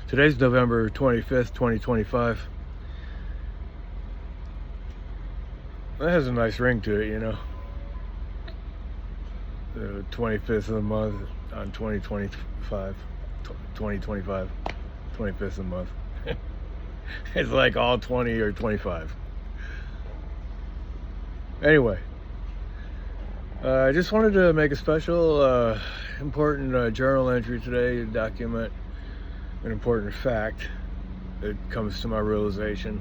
Today's November 25th, 2025. That has a nice ring to it, you know. The 25th of the month on 2025. 2025. 25th of the month. It's like all 20 or 25. Anyway, I just wanted to make a special, important journal entry today to document an important fact that comes to my realization.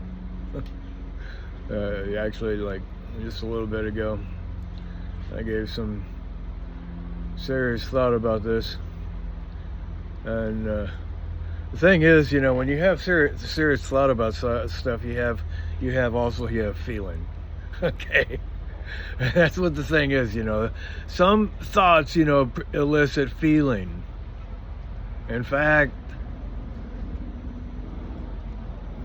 Actually, like just a little bit ago, I gave some serious thought about this. And the thing is, you know, when you have serious thought about stuff, you have feeling. Okay. That's what the thing is, you know. Some thoughts, you know, elicit feeling. In fact,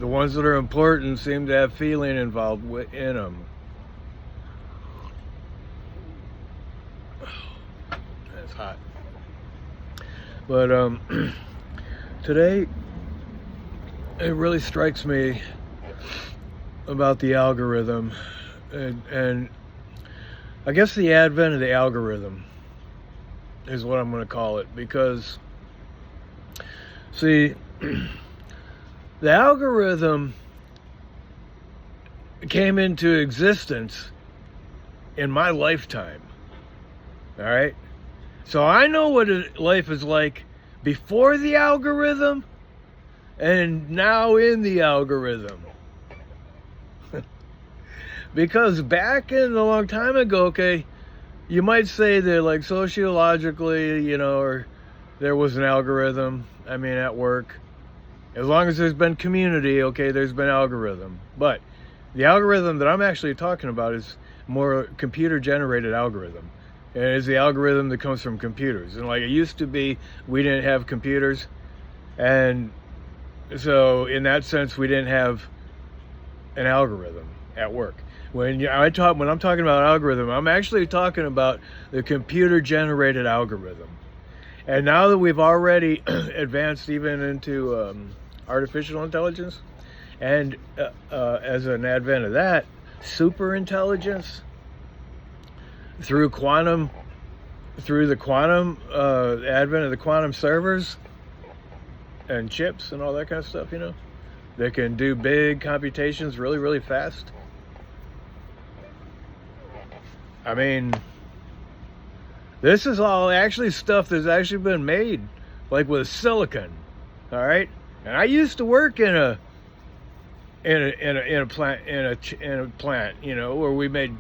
the ones that are important seem to have feeling involved in them. That's hot. But today, it really strikes me about the algorithm, and I guess the advent of the algorithm is what I'm going to call it, because, see, the algorithm came into existence in my lifetime. All right? So I know what life is like before the algorithm and now in the algorithm. Because back in a long time ago, okay, you might say that like sociologically, you know, or there was an algorithm, I mean, at work. As long as there's been community, okay, there's been algorithm. But the algorithm that I'm actually talking about is more computer-generated algorithm. And it's the algorithm that comes from computers. And like it used to be, we didn't have computers. And so in that sense, we didn't have an algorithm at work. When I'm talking about algorithm, I'm actually talking about the computer-generated algorithm. And now that we've already advanced even into artificial intelligence, and as an advent of that, super intelligence through the quantum advent of the quantum servers and chips and all that kind of stuff, you know, that can do big computations really, really fast. I mean, this is all actually stuff that's actually been made, like with silicon. All right, and I used to work in a plant, you know, where we made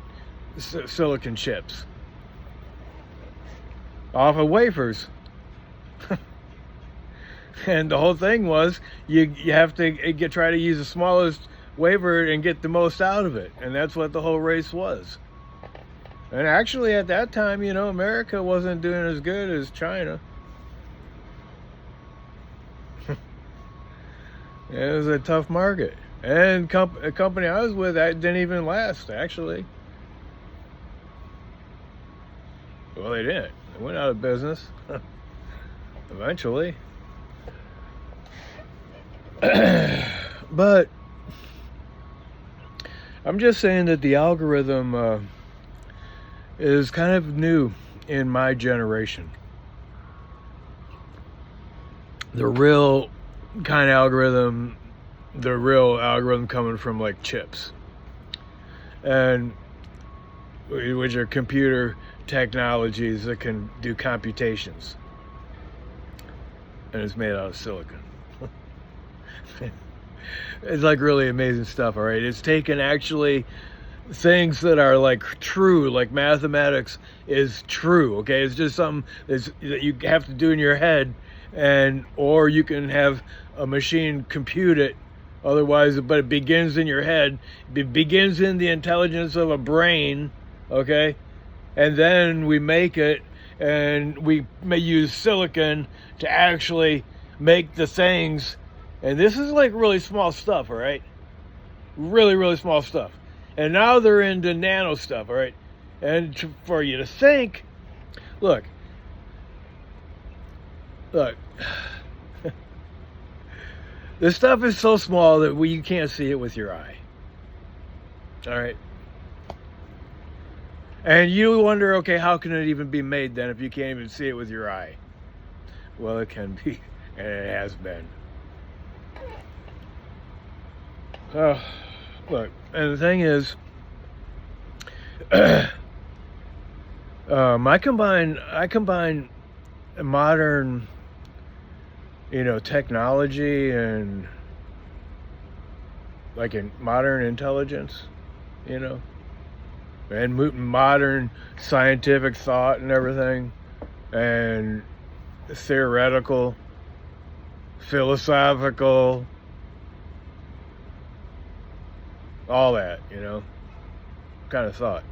silicon chips off of wafers. And the whole thing was you have to try to use the smallest wafer and get the most out of it, and that's what the whole race was. And actually, at that time, you know, America wasn't doing as good as China. It was a tough market. And a company I was with, that didn't even last, actually. Well, they didn't. They went out of business. Eventually. But I'm just saying that the algorithm is kind of new in my generation. The real algorithm coming from like chips, and which are computer technologies that can do computations, and it's made out of silicon. It's like really amazing stuff. All right, it's taken actually things that are like true, like mathematics is true, okay? It's just something that you have to do in your head, or you can have a machine compute it otherwise, but it begins in your head. It begins in the intelligence of a brain, okay? And then we make it, and we may use silicon to actually make the things. And this is like really small stuff, all right? Really, really small stuff. And now they're into nano stuff, all right? And for you to think, look, This stuff is so small that you can't see it with your eye. All right. And you wonder, okay, how can it even be made then if you can't even see it with your eye? Well, it can be, and it has been. Look, and the thing is, I combine modern, technology and like in modern intelligence, and modern scientific thought and everything, and theoretical, philosophical, all that, kind of thought.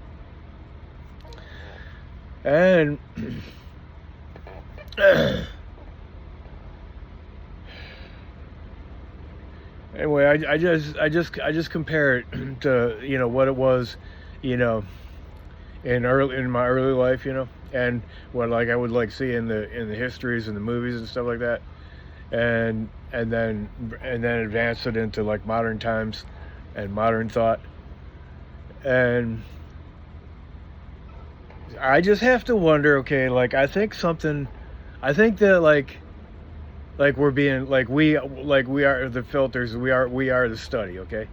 And anyway, I just compare it to what it was, in my early life, and what I would see in the histories and the movies and stuff like that, and then advance it into modern times and modern thought. And I just have to wonder, okay, I think that we're being we are the filters, we are the study, okay?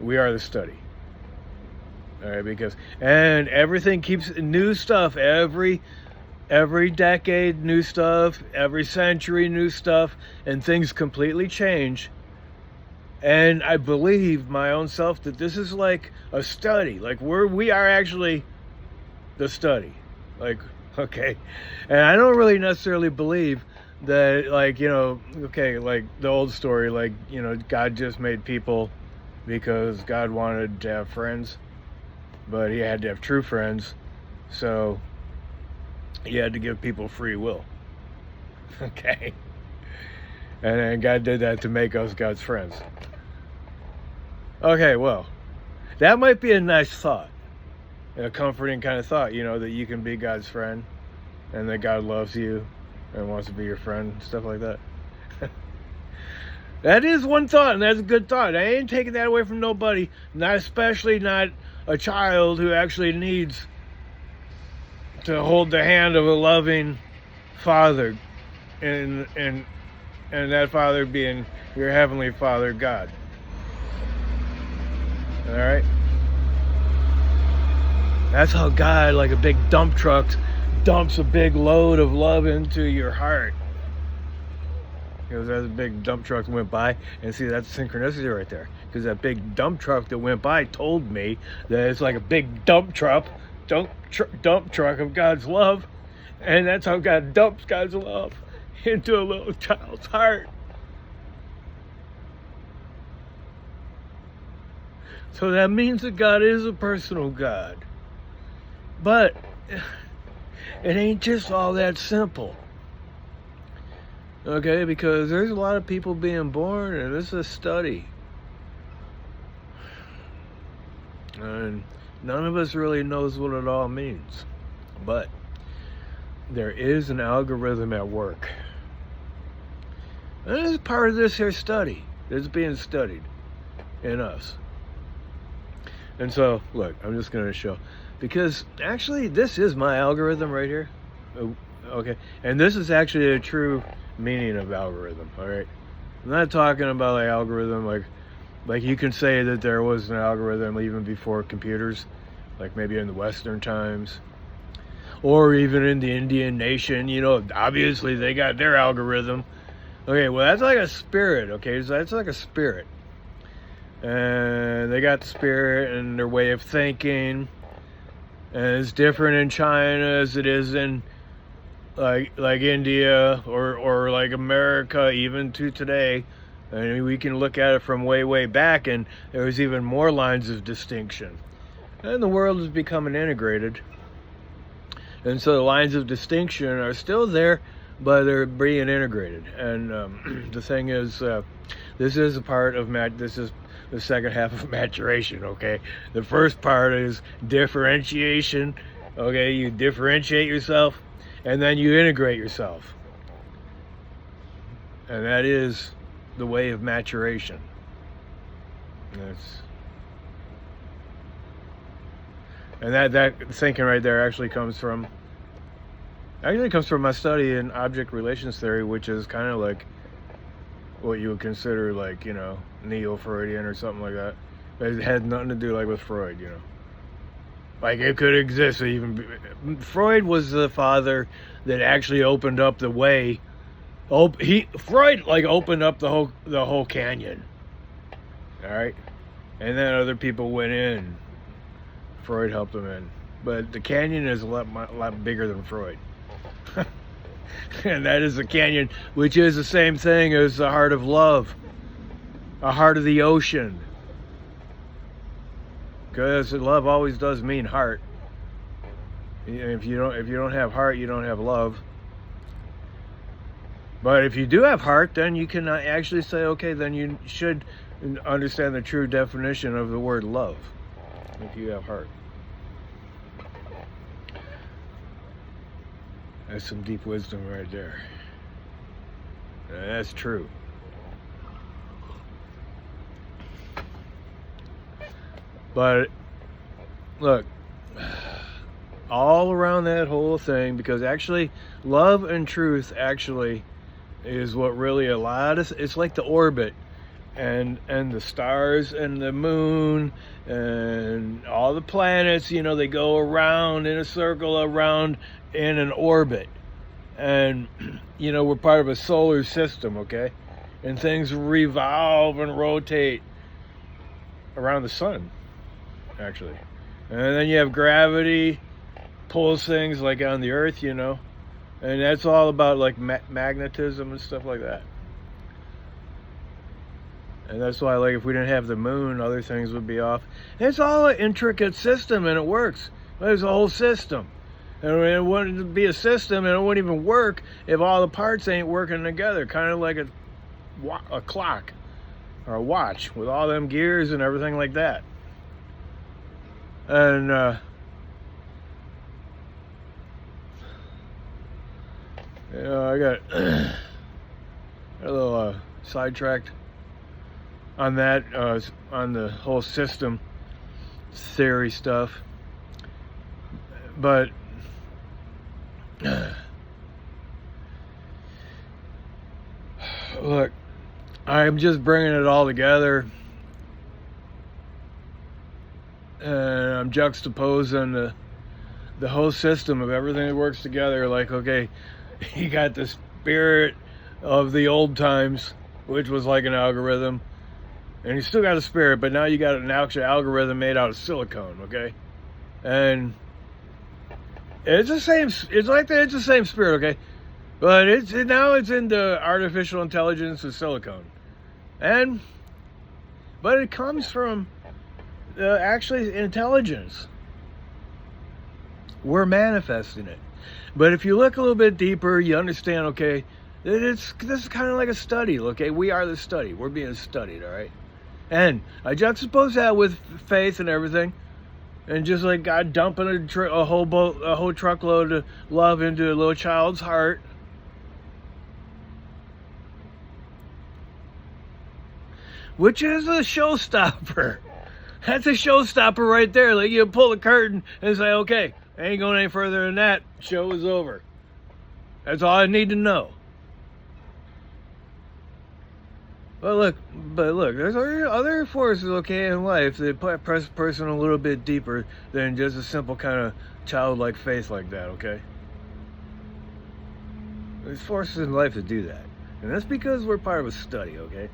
We are the study. All right, because and everything keeps new stuff every decade, new stuff, every century, new stuff, and things completely change. And I believe my own self that this is like a study, we are actually the study, okay. And I don't really necessarily believe that the old story, God just made people because God wanted to have friends, but he had to have true friends, so he had to give people free will. Okay. And then God did that to make us God's friends. Okay, well, that might be a nice thought, a comforting kind of thought, that you can be God's friend and that God loves you and wants to be your friend, stuff like that. That is one thought, and that's a good thought. I ain't taking that away from nobody, not especially not a child who actually needs to hold the hand of a loving father, and that father being your heavenly Father, God. All right. That's how God, like a big dump truck, dumps a big load of love into your heart. Because that big dump truck went by, and see, that's synchronicity right there. Because that big dump truck that went by told me that it's like a big dump truck of God's love, and that's how God dumps God's love into a little child's heart. So that means that God is a personal God. But it ain't just all that simple. Okay, because there's a lot of people being born, and this is a study. And none of us really knows what it all means. But there is an algorithm at work. And this is part of this here study that's being studied in us. And so, look, I'm just going to show. Because actually, this is my algorithm right here. Okay. And this is actually a true meaning of algorithm, all right? I'm not talking about an algorithm like you can say that there was an algorithm even before computers, like maybe in the Western times, or even in the Indian nation, obviously they got their algorithm. Okay, well, that's like a spirit, okay? So that's like a spirit. And they got the spirit and their way of thinking. And it's different in China as it is in like India or like America, even to today. I mean, we can look at it from way back, and there's even more lines of distinction. And the world is becoming integrated. And so the lines of distinction are still there, but they're being integrated. And the thing is, this is a part of this is the second half of maturation, okay? The first part is differentiation, okay? You differentiate yourself, and then you integrate yourself. And that is the way of maturation. And that thinking right there actually comes from my study in object relations theory, which is kind of like what you would consider like, neo-Freudian or something like that. But it had nothing to do like with Freud, Like it could exist even. Freud was the father that actually opened up the way. Freud like opened up the whole canyon. All right, and then other people went in. Freud helped them in, but the canyon is a lot bigger than Freud. And that is the canyon, which is the same thing as the heart of love, a heart of the ocean. Because love always does mean heart. If you don't have heart, you don't have love. But if you do have heart, then you can actually say, okay, then you should understand the true definition of the word love. If you have heart. That's some deep wisdom right there. That's true. But look, all around that whole thing, because actually love and truth actually is what really it's like the orbit and the stars and the moon and all the planets, they go around in a circle around in an orbit. And we're part of a solar system, okay? And things revolve and rotate around the sun, actually. And then you have gravity pulls things like on the earth, and that's all about like magnetism and stuff like that. And that's why, like, if we didn't have the moon, other things would be off. It's all an intricate system, and it works. There's a whole system. And it wouldn't be a system, and it wouldn't even work if all the parts ain't working together. Kind of like a clock or a watch with all them gears and everything like that. And I got a little sidetracked on that, on the whole system theory stuff. But look, I'm just bringing it all together, and I'm juxtaposing the whole system of everything that works together. Like, okay, you got the spirit of the old times, which was like an algorithm, and you still got a spirit, but now you got an actual algorithm made out of silicone, okay? And it's the same. It's like that. It's the same spirit, okay? But now it's into artificial intelligence and silicone, but it comes from actually intelligence. We're manifesting it. But if you look a little bit deeper, you understand, okay, this is kind of like a study, okay? We are the study. We're being studied, all right? And I juxtapose that with faith and everything, and just like God dumping a whole truckload of love into a little child's heart. Which is a showstopper. That's a showstopper right there. Like, you pull the curtain and say, okay, I ain't going any further than that. Show is over. That's all I need to know. But look, there's other forces, okay, in life that press a person a little bit deeper than just a simple kind of childlike faith like that, okay? There's forces in life that do that. And that's because we're part of a study, okay?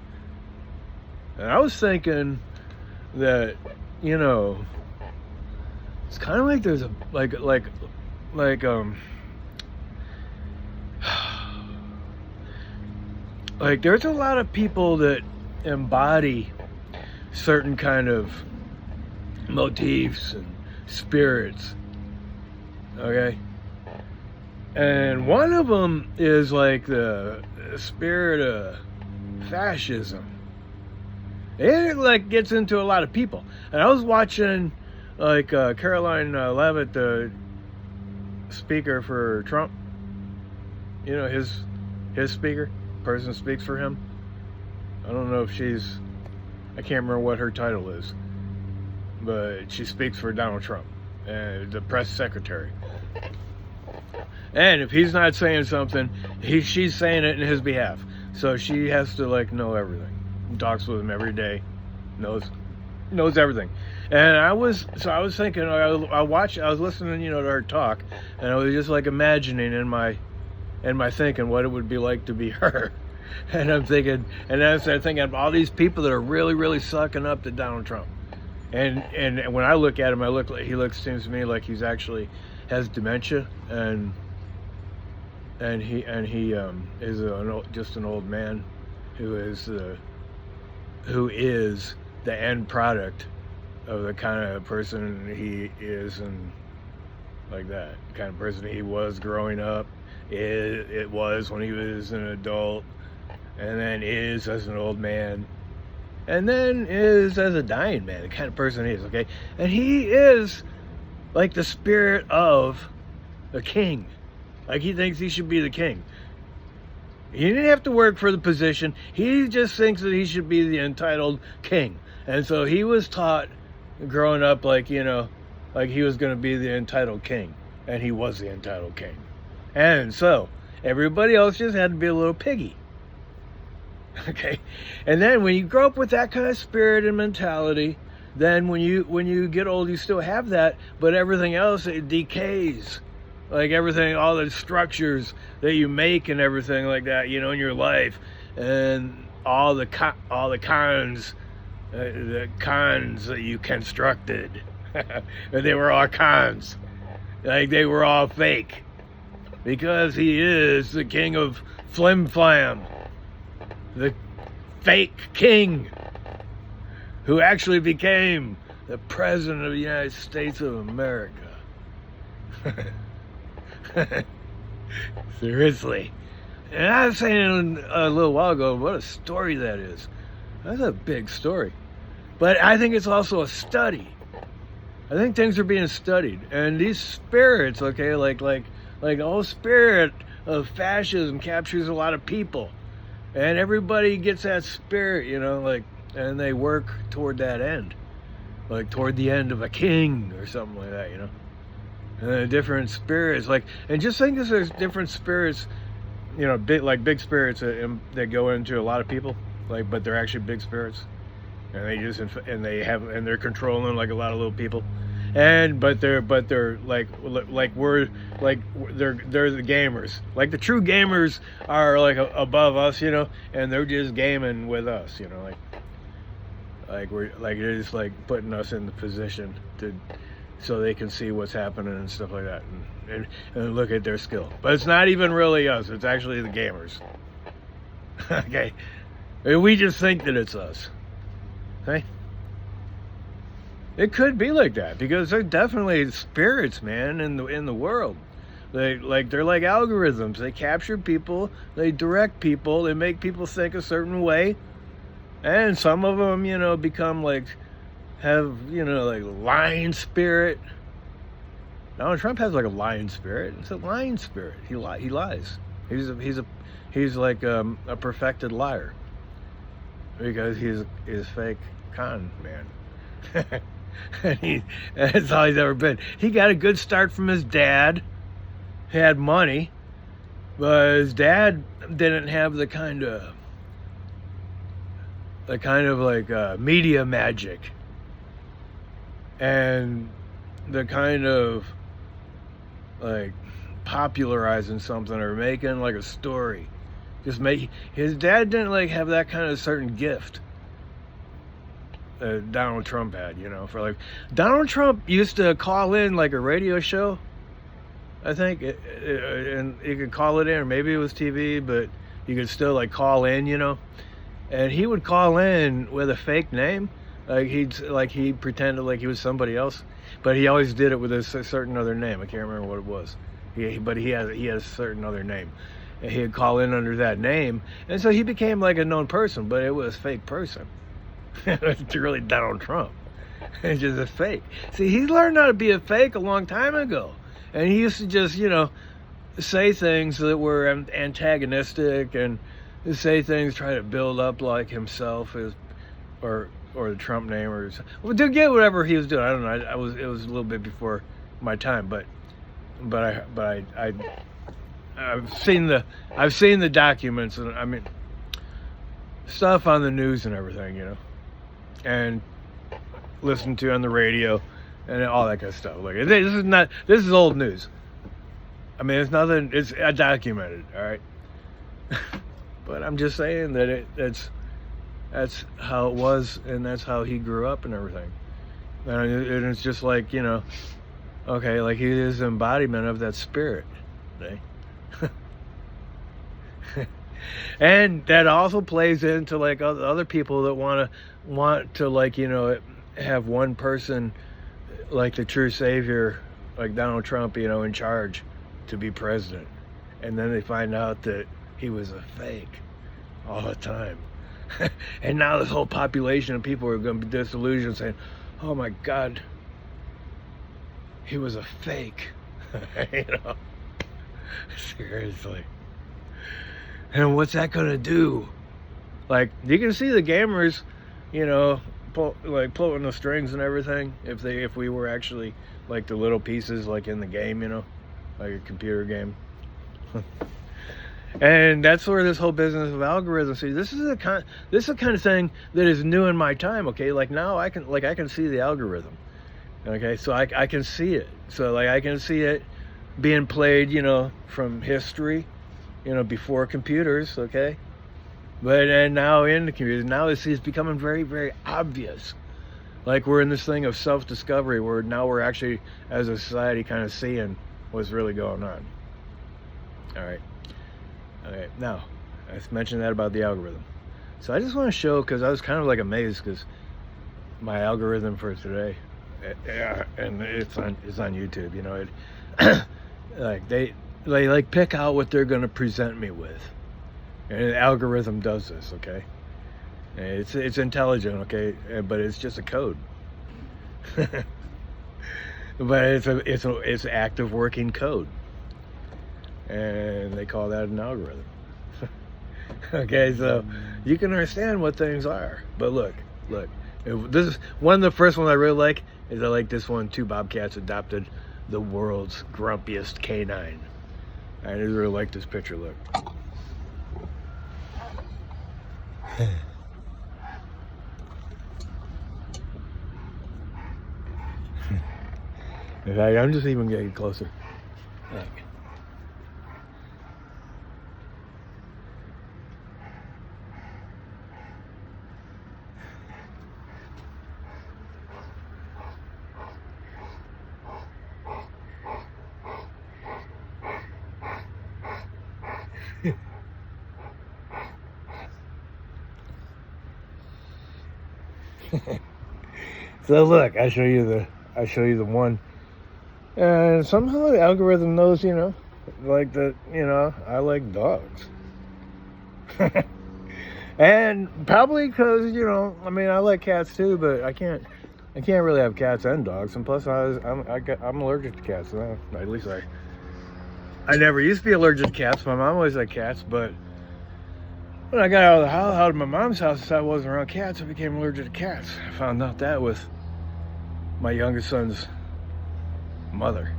And I was thinking that, it's kind of like there's a, like there's a lot of people that embody certain kind of motifs and spirits, okay? And one of them is like the spirit of fascism. It like gets into a lot of people. And I was watching like Caroline Levitt, the speaker for Trump, his speaker, person speaks for him. I don't know if I can't remember what her title is, but she speaks for Donald Trump, the press secretary. And if he's not saying something, she's saying it in his behalf. So she has to like know everything. Talks with him every day, knows everything. And I was thinking, I was listening, to her talk, and I was just like imagining in my thinking what it would be like to be her. And I'm thinking, and then I started thinking of all these people that are really, really sucking up to Donald Trump. And when I look at him, seems to me like he's actually has dementia, and he is just an old man who is the end product of the kind of person he is, and like that the kind of person he was growing up. It was when he was an adult, and then is as an old man, and then is as a dying man. The kind of person he is, okay? And he is like the spirit of a king. Like he thinks he should be the king. He didn't have to work for the position. He just thinks that he should be the entitled king. And so he was taught growing up like he was going to be the entitled king. And he was the entitled king. And so everybody else just had to be a little piggy. Okay? And then when you grow up with that kind of spirit and mentality, then when you get old, you still have that, but everything else, it decays. Like everything, all the structures that you make and everything like that, in your life, and all the cons that you constructed, they were all cons, like they were all fake, because he is the king of flim flam, the fake king, who actually became the president of the United States of America. Seriously. And I was saying a little while ago, what a story that is. That's a big story. But I think it's also a study. I think things are being studied. And these spirits, okay, like the whole spirit of fascism captures a lot of people. And everybody gets that spirit, and they work toward that end. Like toward the end of a king or something like that, different spirits, and just think that there's different spirits, big spirits that go into a lot of people, but they're actually big spirits, and they're controlling like a lot of little people, but they're they're the gamers, like the true gamers are like above us, and they're just gaming with us, they're just like putting us in the position so they can see what's happening and stuff like that, and look at their skill. But it's not even really us, it's actually the gamers. Okay? And we just think that it's us. Okay? It could be like that, because they're definitely spirits, man, in the world. They're like algorithms. They capture people, they direct people, they make people think a certain way, and some of them, become have lion spirit. Donald Trump has like a lion spirit. It's a lion spirit. He lies. He's like a perfected liar, because he's fake con man. And that's all he's ever been. He got a good start from his dad. He had money, but his dad didn't have the kind of media magic, and the kind of popularizing something or making like a story. His dad didn't have that kind of certain gift that Donald Trump had, Donald Trump used to call in like a radio show, I think, and you could call it in, or maybe it was TV, but you could still call in, and he would call in with a fake name. He pretended like he was somebody else, but he always did it with a certain other name. I can't remember what it was. But he had a certain other name, and he'd call in under that name, and so he became like a known person, but it was a fake person. It's really Donald Trump. It's just a fake. See, he learned how to be a fake a long time ago, and he used to just say things that were antagonistic and say things, try to build up like himself, or the Trump name, or well, to get whatever he was doing. I don't know. It was a little bit before my time, but I've seen the documents, and I mean stuff on the news and everything, and listened to on the radio and all that kind of stuff. Like this is old news. I mean, it's nothing. It's documented, all right. But I'm just saying that that's how it was, and that's how he grew up and everything. And it's just like, okay, like he is the embodiment of that spirit, right? And that also plays into like other people that want to like, have one person like the true savior, like Donald Trump, in charge to be president, and then they find out that he was a fake all the time. And now this whole population of people are going to be disillusioned, saying, oh my God, he was a fake. Seriously. And what's that going to do? Like, you can see the gamers, pulling the strings and everything, if we were actually like the little pieces like in the game, like a computer game. And that's where this whole business of algorithms. See, this is the kind of thing that is new in my time. Okay, like now I can see the algorithm. Okay, so I can see it. So like I can see it being played, from history, before computers. Okay, and now in the computers, now it's becoming very, very obvious. Like we're in this thing of self-discovery, where now we're actually, as a society, kind of seeing what's really going on. All right. Okay, now, I mentioned that about the algorithm. So I just want to show, because I was kind of like amazed, because my algorithm for today, and it's on YouTube, like they like pick out what they're going to present me with. And the algorithm does this, okay? And it's intelligent, okay? But it's just a code. But it's active working code. And they call that an algorithm. Okay, so you can understand what things are. But look, this is one of the first ones I really like. Is I like this one. 2 bobcats adopted the world's grumpiest canine. I just really like this picture. Look. In fact, I'm just even getting closer. Look. So look, I show you the one, and somehow the algorithm knows, like that, I like dogs. And probably because, I mean, I like cats too, but I can't really have cats and dogs. And plus, I'm allergic to cats. At least I never used to be allergic to cats. My mom always had cats, but when I got out of my mom's house, and I wasn't around cats, I became allergic to cats. I found out that with my youngest son's mother.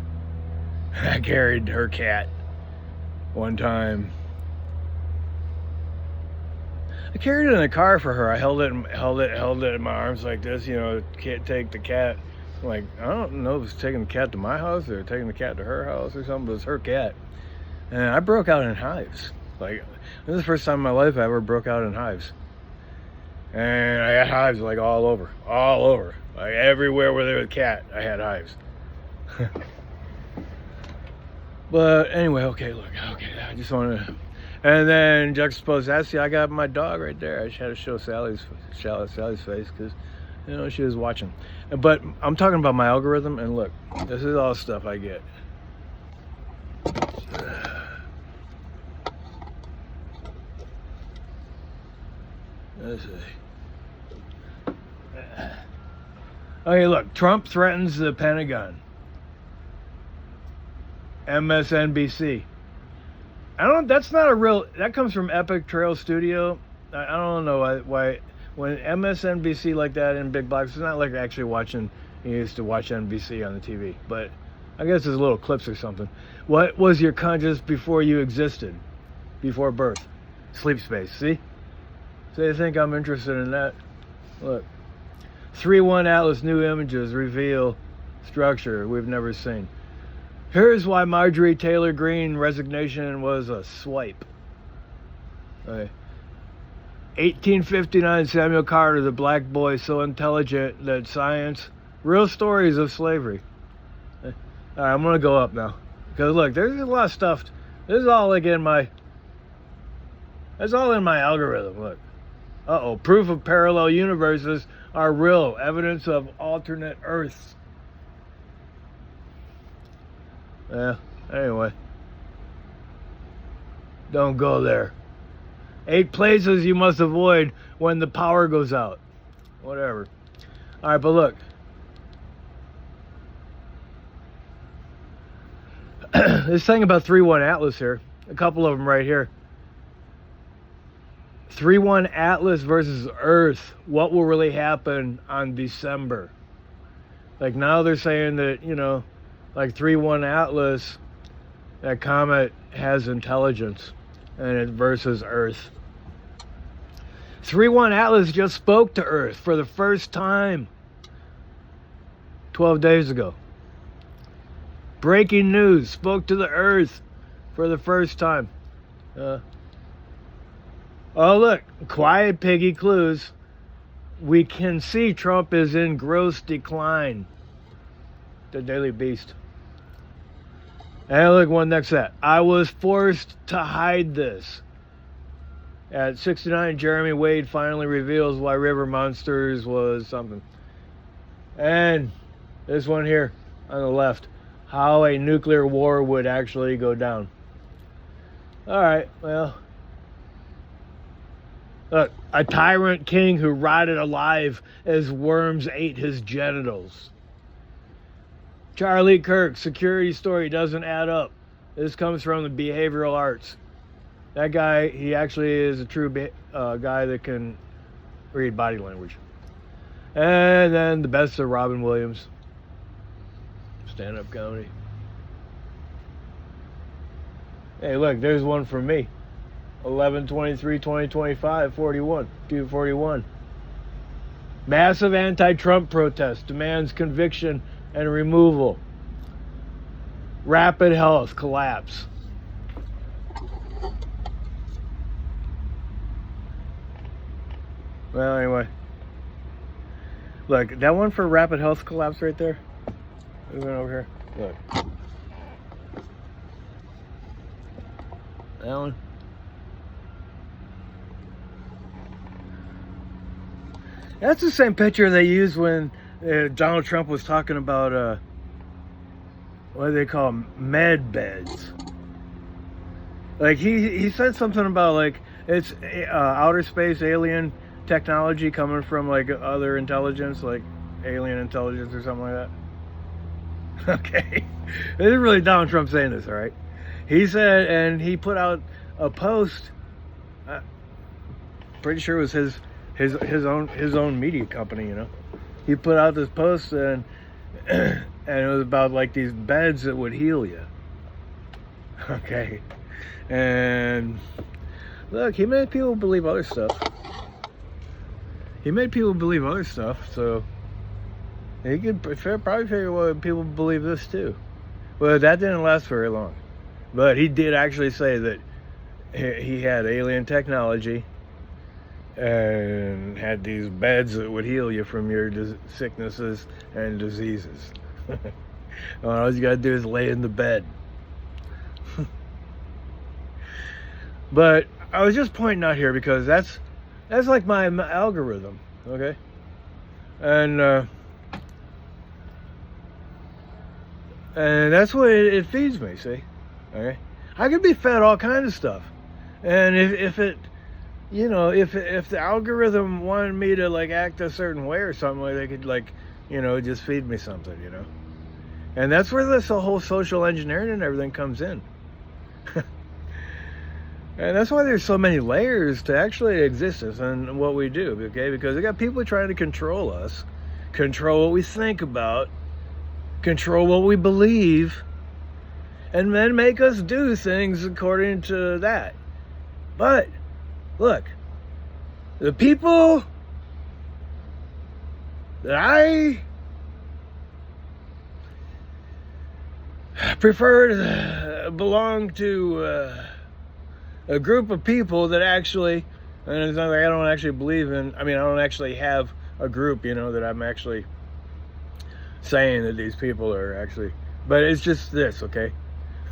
I carried her cat one time. I carried it in the car for her. I held it in my arms like this, can't take the cat. Like, I don't know if it's taking the cat to my house or taking the cat to her house or something, but it's her cat. And I broke out in hives. Like, this is the first time in my life I ever broke out in hives. And I had hives like all over. Like everywhere where there was a cat, I had hives. But anyway, okay, I just want to, and then juxtapose that. See, I got my dog right there. I just had to show Sally's face because, she was watching. But I'm talking about my algorithm, and look, this is all stuff I get. Let's see. Okay, look, Trump threatens the Pentagon. MSNBC. I don't. That's not a real. That comes from Epic Trail Studio. I don't know why when MSNBC like that in big blocks, it's not like actually watching. You used to watch NBC on the TV, but I guess there's little clips or something. What was your conscious before you existed, before birth? Sleep space. See? So you think I'm interested in that? Look, 3-1 Atlas new images reveal structure we've never seen. Here's why Marjorie Taylor Greene resignation was a swipe. Okay. 1859 Samuel Carter, the black boy so intelligent that science, real stories of slavery. All right, I'm gonna go up now because look, there's a lot of stuff. This is all like in my. That's all in my algorithm. Look. Proof of parallel universes are real. Evidence of alternate Earths. Yeah. Anyway. Don't go there. 8 places you must avoid when the power goes out. Whatever. All right, but look. This thing about 3-1 Atlas here. A couple of them right here. 3-1 Atlas versus Earth. What will really happen on December? Like now they're saying that, you know, like 3-1 Atlas, that comet has intelligence and it versus Earth. 3-1 Atlas just spoke to Earth for the first time 12 days ago. Breaking news, spoke to the Earth for the first time. Oh, look, quiet piggy clues. We can see Trump is in gross decline. The Daily Beast. And look, one next set. I was forced to hide this. At 69, Jeremy Wade finally reveals why River Monsters was something. And this one here on the left. How a nuclear war would actually go down. All right, well. Look, a tyrant king who rotted alive as worms ate his genitals. Charlie Kirk, security story doesn't add up. This comes from the behavioral arts. That guy, he actually is a true guy that can read body language. And then the best of Robin Williams. Stand-up comedy. Hey, look, there's one for me. 11/23/2025, 41, 241. Massive anti-Trump protest demands conviction and removal. Rapid health collapse. Well, anyway. Look, that one for rapid health collapse right there. Moving over here. Look. That one. That's the same picture they used when Donald Trump was talking about, what do they call them? Med beds. Like, he said something about, like, it's outer space alien technology coming from, like, other intelligence, like alien intelligence or something like that. Okay. This is really Donald Trump saying this, all right? He said, and he put out a post, pretty sure it was his own media company, you know. He put out this post and it was about like these beds that would heal you. Okay. And look, he made people believe other stuff. So he could probably figure well people believe this too. Well, that didn't last very long. But he did actually say that he had alien technology and had these beds that would heal you from your sicknesses and diseases. All you gotta do is lay in the bed. But I was just pointing out here because that's like my algorithm, okay? And that's what it feeds me, see? Okay? I could be fed all kinds of stuff. And if it, you know, if the algorithm wanted me to like act a certain way or something, like they could like, you know, just feed me something, you know. And that's where this whole social engineering and everything comes in. And that's why there's so many layers to actually existence and what we do, okay? Because we got people trying to control us, control what we think about, control what we believe, and then make us do things according to that. But look, the people that I prefer to belong to a group of people that actually, and it's not like I don't actually believe in, I mean, I don't actually have a group, that I'm actually saying that these people are actually, but it's just this, okay?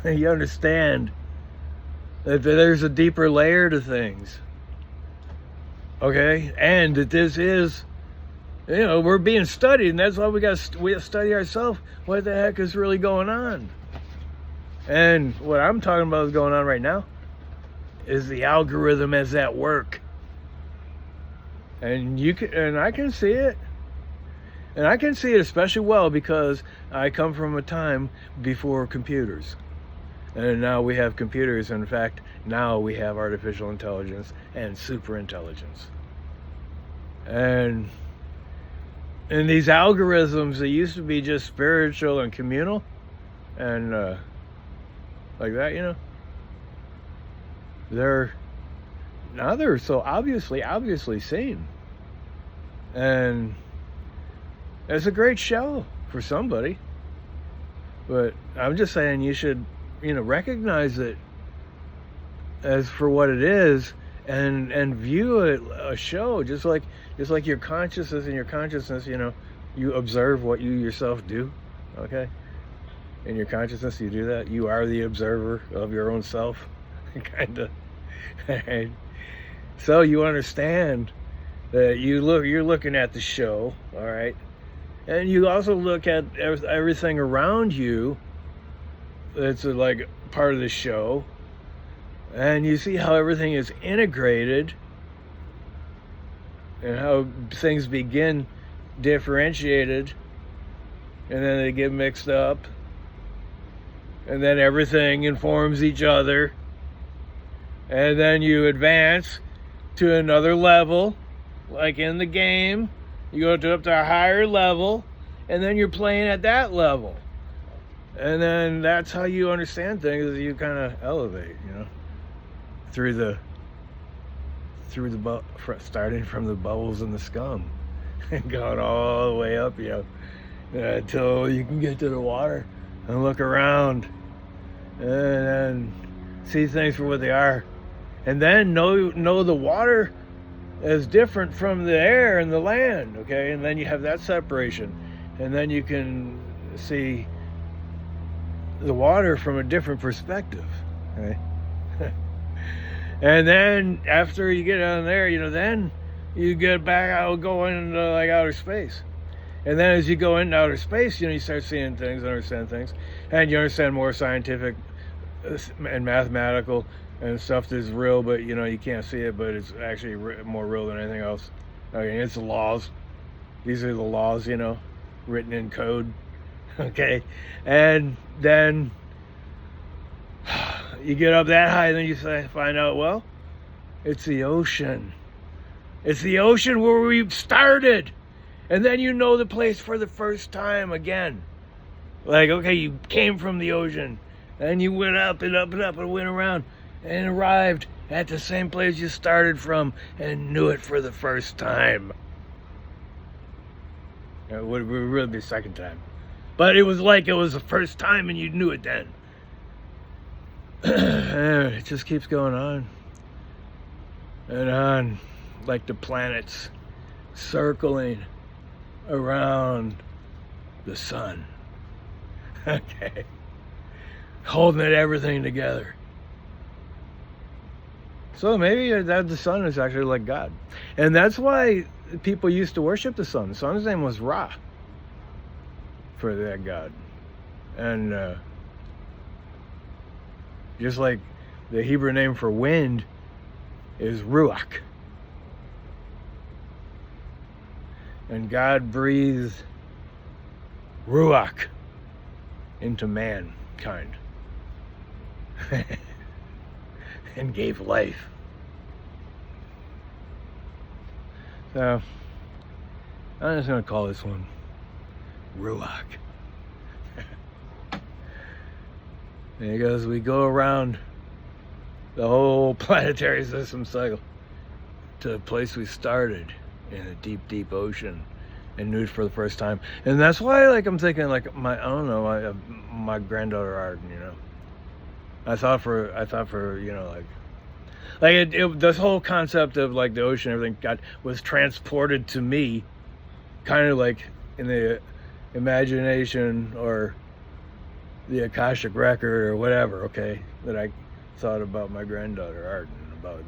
You understand that there's a deeper layer to things, okay? And that this is, we're being studied, and that's why we study ourselves. What the heck is really going on? And what I'm talking about is going on right now is the algorithm is at work, and I can see it, and I can see it especially well because I come from a time before computers, and now we have computers. In fact, now we have artificial intelligence and super intelligence, and these algorithms that used to be just spiritual and communal and like that, they're so obviously seen, and it's a great show for somebody. But I'm just saying you should recognize it as for what it is, and view it a show, just like your consciousness. And your consciousness, you observe what you yourself do, okay? In your consciousness, you do that. You are the observer of your own self, kind of. And so you understand that you're looking at the show, all right, and you also look at everything around you that's like part of the show, and you see how everything is integrated and how things begin differentiated, and then they get mixed up, and then everything informs each other. And then you advance to another level, like in the game. You go up to a higher level, and then you're playing at that level. And then that's how you understand things, is you kind of elevate, starting from the bubbles and the scum, and going all the way up, until you can get to the water and look around, and then see things for what they are. And then know the water is different from the air and the land, okay? And then you have that separation. And then you can see the water from a different perspective, okay? And then after you get down there, then you get back out, go into like outer space. And then as you go into outer space, you start seeing things, understand things, and you understand more scientific and mathematical and stuff that's real, but you can't see it, but it's actually more real than anything else. Okay, it's the laws. These are the laws, written in code. Okay, and then you get up that high, and then you find out, well, it's the ocean. It's the ocean where we started, and then the place for the first time again. Like, okay, you came from the ocean, and you went up and up and up and went around, and arrived at the same place you started from and knew it for the first time. It would really be the second time. But it was like it was the first time and you knew it then. And it just keeps going on and on, like the planets circling around the sun. Okay. Holding everything together. So maybe that the sun is actually like God. And that's why people used to worship the sun. The sun's name was Ra, for that God. And just like the Hebrew name for wind is Ru'ach. And God breathed Ru'ach into mankind. and gave life. So I'm just gonna call this one Ru'ach. Because we go around the whole planetary system cycle to the place we started in a deep, deep ocean and knew it for the first time. And that's why, like, I'm thinking, like, I don't know, my granddaughter Arden, you know. I thought for, you know, this whole concept of like the ocean, everything was transported to me, kind of like in the imagination or the Akashic record or whatever. Okay, that I thought about my granddaughter Arden, about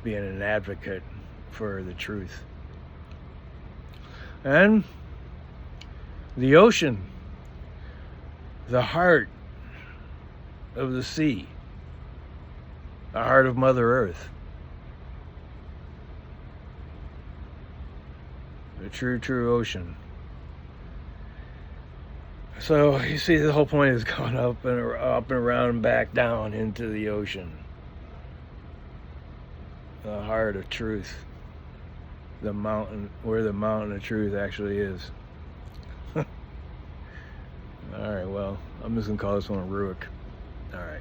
being an advocate for the truth. And the ocean, the heart of the sea, the heart of Mother Earth, the true ocean. So you see, the whole point is going up and around and back down into the ocean, the heart of truth, the mountain, where the mountain of truth actually is. All right, well, I'm just gonna call this one a Ru'ach. All right.